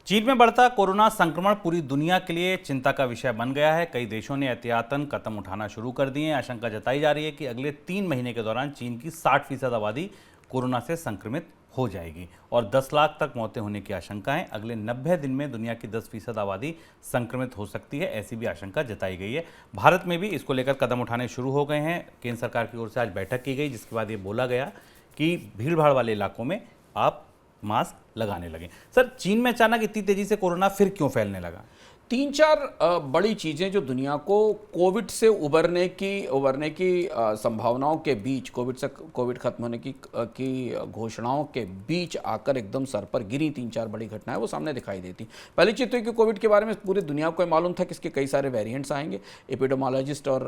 चीन में बढ़ता कोरोना संक्रमण पूरी दुनिया के लिए चिंता का विषय बन गया है। कई देशों ने एहतियातन कदम उठाना शुरू कर दिए हैं। आशंका जताई जा रही है कि अगले 3 महीने के दौरान चीन की 60% आबादी कोरोना से संक्रमित हो जाएगी और 10 लाख तक मौतें होने की आशंका है। अगले 90 दिन में दुनिया की 10% आबादी संक्रमित हो सकती है, ऐसी भी आशंका जताई गई है। भारत में भी इसको लेकर कदम उठाने शुरू हो गए हैं। केंद्र सरकार की ओर से आज बैठक की गई, जिसके बाद ये बोला गया कि भीड़ भाड़ वाले इलाकों में आप मास्क लगाने लगे। सर, चीन में अचानक इतनी तेजी से कोरोना फिर क्यों फैलने लगा? तीन चार बड़ी चीज़ें जो दुनिया को कोविड से उबरने की संभावनाओं के बीच, कोविड खत्म होने की घोषणाओं के बीच आकर एकदम सर पर गिरी तीन चार बड़ी घटनाएं वो सामने दिखाई देती। पहली चीज़ तो कि कोविड के बारे में पूरी दुनिया को मालूम था कि इसके कई सारे वेरिएंट्स आएंगे। एपिडेमोलॉजिस्ट और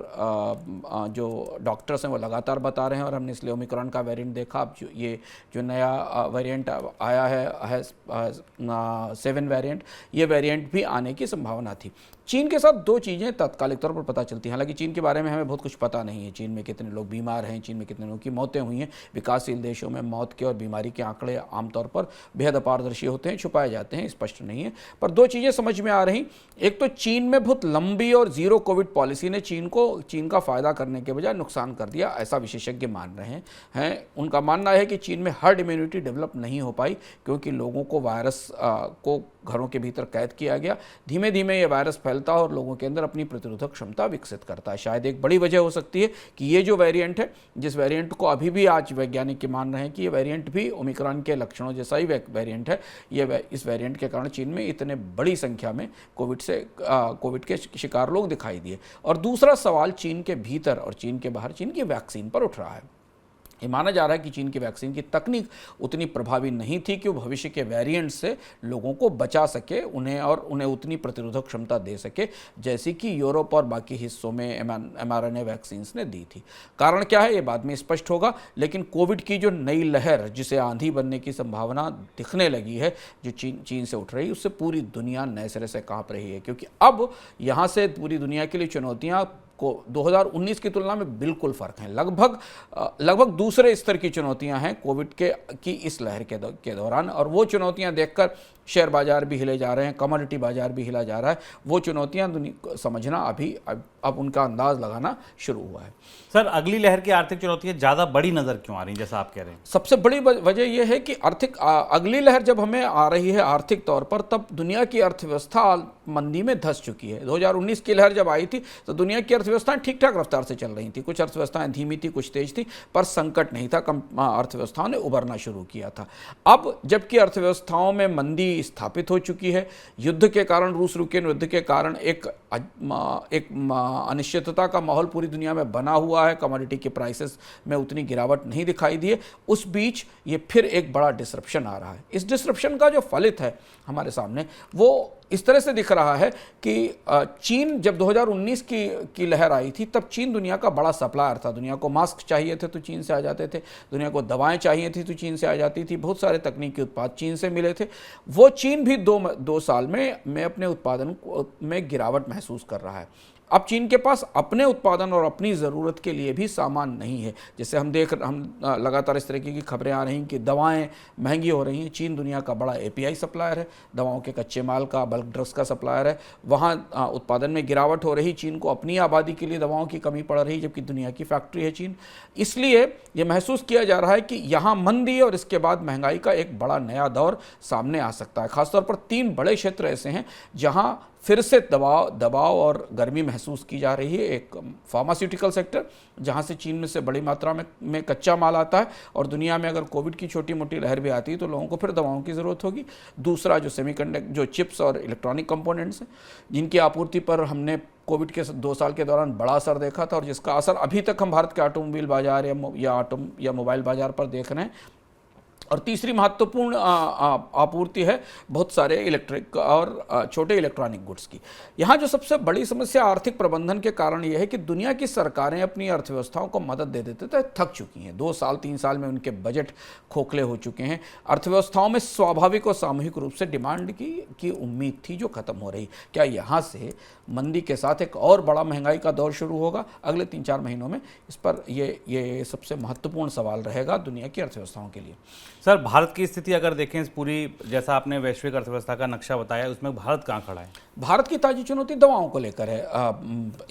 जो डॉक्टर्स हैं वो लगातार बता रहे हैं और हमने इसलिए ओमिक्रॉन का वेरिएंट देखा। अब जो नया वेरिएंट आया है 7 वेरिएंट, ये वेरिएंट भी आने की संभावना थी। चीन के साथ दो चीज़ें तात्कालिक तौर पर पता चलती हैं। हालांकि चीन के बारे में हमें बहुत कुछ पता नहीं है। चीन में कितने लोग बीमार हैं, चीन में कितने लोगों की मौतें हुई हैं। विकासशील देशों में मौत के और बीमारी के आंकड़े आमतौर पर बेहद अपारदर्शी होते हैं, छुपाए जाते हैं, स्पष्ट नहीं है। पर दो चीज़ें समझ में आ रही। एक तो चीन में बहुत लंबी और जीरो कोविड पॉलिसी ने चीन का फायदा करने के बजाय नुकसान कर दिया, ऐसा विशेषज्ञ मान रहे हैं। उनका मानना है कि चीन में हर्ड इम्यूनिटी डेवलप नहीं हो पाई क्योंकि लोगों को वायरस को घरों के भीतर कैद किया गया। धीमे धीमे ये वायरस फैलता है और लोगों के अंदर अपनी प्रतिरोधक क्षमता विकसित करता है। शायद एक बड़ी वजह हो सकती है कि ये जो वेरिएंट है, जिस वेरिएंट को अभी भी आज वैज्ञानिक मान रहे हैं कि ये वेरिएंट भी ओमिक्रॉन के लक्षणों जैसा ही वेरिएंट है, इस वेरिएंट के कारण चीन में इतने बड़ी संख्या में कोविड के शिकार लोग दिखाई दिए। और दूसरा सवाल चीन के भीतर और चीन के बाहर चीन की वैक्सीन पर उठ रहा है। ये माना जा रहा है कि चीन की वैक्सीन की तकनीक उतनी प्रभावी नहीं थी कि वो भविष्य के वेरिएंट से लोगों को बचा सके, उन्हें उतनी प्रतिरोधक क्षमता दे सके जैसी कि यूरोप और बाकी हिस्सों में mRNA वैक्सीन्स ने दी थी। कारण क्या है ये बाद में स्पष्ट होगा, लेकिन कोविड की जो नई लहर, जिसे आंधी बनने की संभावना दिखने लगी है, जो चीन से उठ रही है, उससे पूरी दुनिया नए सिरे से कांप रही है। क्योंकि अब यहाँ से पूरी दुनिया के लिए चुनौतियाँ को 2019 की तुलना में बिल्कुल फ़र्क हैं। लगभग दूसरे स्तर की चुनौतियां हैं कोविड की इस लहर के दौरान, और वो चुनौतियां देखकर शेयर बाजार भी हिले जा रहे हैं, कमोडिटी बाजार भी हिला जा रहा है। वो चुनौतियां समझना अब उनका अंदाज लगाना शुरू हुआ है। सर, अगली लहर की आर्थिक चुनौतियां ज़्यादा बड़ी नज़र क्यों आ रही हैं, जैसा आप कह रहे हैं? सबसे बड़ी वजह यह है कि अगली लहर जब हमें आ रही है आर्थिक तौर पर, तब दुनिया की अर्थव्यवस्था मंदी में धंस चुकी है। 2019 की लहर जब आई थी तो दुनिया की अर्थव्यवस्थाएं ठीक ठाक रफ्तार से चल रही थी। कुछ अर्थव्यवस्थाएं धीमी थी, कुछ तेज थी, पर संकट नहीं था। अर्थव्यवस्थाओं ने उभरना शुरू किया था। अब जबकि अर्थव्यवस्थाओं में मंदी स्थापित हो चुकी है, युद्ध के कारण, रूस यूक्रेन युद्ध के कारण एक अनिश्चितता का माहौल पूरी दुनिया में बना हुआ है, कमोडिटी के प्राइसेस में उतनी गिरावट नहीं दिखाई दी है, उस बीच ये फिर एक बड़ा डिसरप्शन आ रहा है। इस डिसरप्शन का जो फलित है हमारे सामने, वो इस तरह से दिख रहा है कि चीन जब 2019 की लहर आई थी, तब चीन दुनिया का बड़ा सप्लायर था। दुनिया को मास्क चाहिए थे तो चीन से आ जाते थे, दुनिया को दवाएं चाहिए थी तो चीन से आ जाती थी, बहुत सारे तकनीकी उत्पाद चीन से मिले थे। वो चीन भी दो साल में अपने उत्पादन में गिरावट महसूस कर रहा है। अब चीन के पास अपने उत्पादन और अपनी ज़रूरत के लिए भी सामान नहीं है। जैसे हम लगातार इस तरह की खबरें आ रही हैं कि दवाएं महंगी हो रही हैं। चीन दुनिया का बड़ा API सप्लायर है, दवाओं के कच्चे माल का, बल्क ड्रग्स का सप्लायर है। वहाँ उत्पादन में गिरावट हो रही। चीन को अपनी आबादी के लिए दवाओं की कमी पड़ रही, जबकि दुनिया की फैक्ट्री है चीन। इसलिए ये महसूस किया जा रहा है कि यहाँ मंदी और इसके बाद महंगाई का एक बड़ा नया दौर सामने आ सकता है। खासतौर पर 3 बड़े क्षेत्र ऐसे हैं जहाँ फिर से दबाव और गर्मी महसूस की जा रही है। एक फार्मास्यूटिकल सेक्टर, जहां से चीन में से बड़ी मात्रा में कच्चा माल आता है, और दुनिया में अगर कोविड की छोटी मोटी लहर भी आती है तो लोगों को फिर दवाओं की ज़रूरत होगी। दूसरा जो जो चिप्स और इलेक्ट्रॉनिक कंपोनेंट्स हैं, जिनकी आपूर्ति पर हमने कोविड के 2 साल के दौरान बड़ा असर देखा था, और जिसका असर अभी तक हम भारत के ऑटोमोबाइल बाजार या मोबाइल बाजार पर देख रहे हैं। और तीसरी महत्वपूर्ण आपूर्ति है बहुत सारे इलेक्ट्रिक और छोटे इलेक्ट्रॉनिक गुड्स की। यहाँ जो सबसे बड़ी समस्या आर्थिक प्रबंधन के कारण यह है कि दुनिया की सरकारें अपनी अर्थव्यवस्थाओं को मदद दे देते थे थक चुकी हैं। 2 साल 3 साल में उनके बजट खोखले हो चुके हैं। अर्थव्यवस्थाओं में स्वाभाविक और सामूहिक रूप से डिमांड की उम्मीद थी जो खत्म हो रही। क्या यहाँ से मंदी के साथ एक और बड़ा महंगाई का दौर शुरू होगा अगले 3-4 महीनों में? इस पर ये सबसे महत्वपूर्ण सवाल रहेगा दुनिया की अर्थव्यवस्थाओं के लिए। सर, भारत की स्थिति अगर देखें इस पूरी, जैसा आपने वैश्विक अर्थव्यवस्था का नक्शा बताया, उसमें भारत कहाँ खड़ा है? भारत की ताजी चुनौती दवाओं को लेकर है।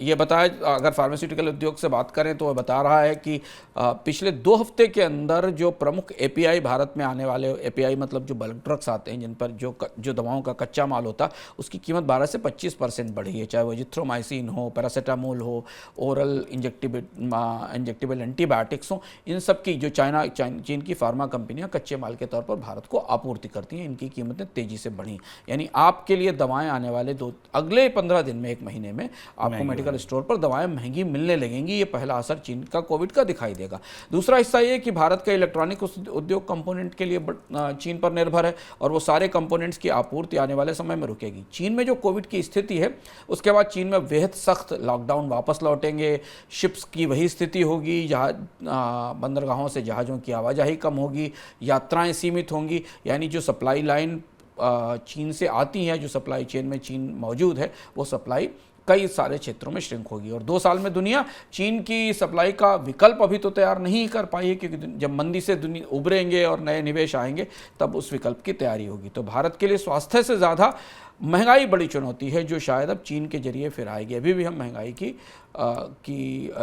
ये बताया, अगर फार्मास्यूटिकल उद्योग से बात करें तो वह बता रहा है कि पिछले 2 हफ्ते के अंदर जो प्रमुख एपीआई भारत में आने वाले, एपीआई मतलब जो बल्क ड्रग्स आते हैं जिन पर जो दवाओं का कच्चा माल होता, उसकी कीमत 12 से 25% बढ़ी है। चाहे वो जिथ्रोमाइसिन हो, पैरासीटामोल हो, ओरल इंजेक्टेबल एंटीबायोटिक्स हो, इन सब की जो चीन की फार्मा कंपनियां कच्चे माल के तौर पर भारत को आपूर्ति करती हैं, इनकी कीमतें तेजी से बढ़ी। यानी आपके लिए दवाएं आने वाले अगले 15 दिन में, 1 महीने में आपको मेडिकल स्टोर पर दवाएं महंगी मिलने लगेंगी। ये पहला असर चीन का कोविड का दिखाई देगा। दूसरा हिस्सा ये कि भारत का इलेक्ट्रॉनिक उद्योग कंपोनेंट के लिए चीन पर निर्भर है और वो सारे कंपोनेंट्स की आपूर्ति आने वाले समय में रुकेगी। चीन में जो कोविड की स्थिति है, उसके बाद चीन में बेहद सख्त लॉकडाउन वापस लौटेंगे। शिप्स की वही स्थिति होगी, बंदरगाहों से जहाज़ों की आवाजाही कम होगी, यात्राएं सीमित होंगी। यानी जो सप्लाई लाइन चीन से आती हैं, जो सप्लाई चेन में चीन मौजूद है, वो सप्लाई कई सारे क्षेत्रों में श्रिंक होगी। और 2 साल में दुनिया चीन की सप्लाई का विकल्प अभी तो तैयार नहीं कर पाई है, क्योंकि जब मंदी से दुनिया उभरेंगे और नए निवेश आएंगे तब उस विकल्प की तैयारी होगी। तो भारत के लिए स्वास्थ्य से ज़्यादा महंगाई बड़ी चुनौती है, जो शायद अब चीन के जरिए फिर आएगी। अभी भी हम महंगाई की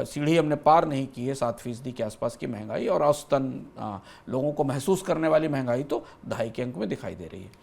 सीढ़ी हमने पार नहीं की है, 7% के आसपास की महंगाई, और औसतन लोगों को महसूस करने वाली महंगाई तो 2.5 के अंक में दिखाई दे रही है।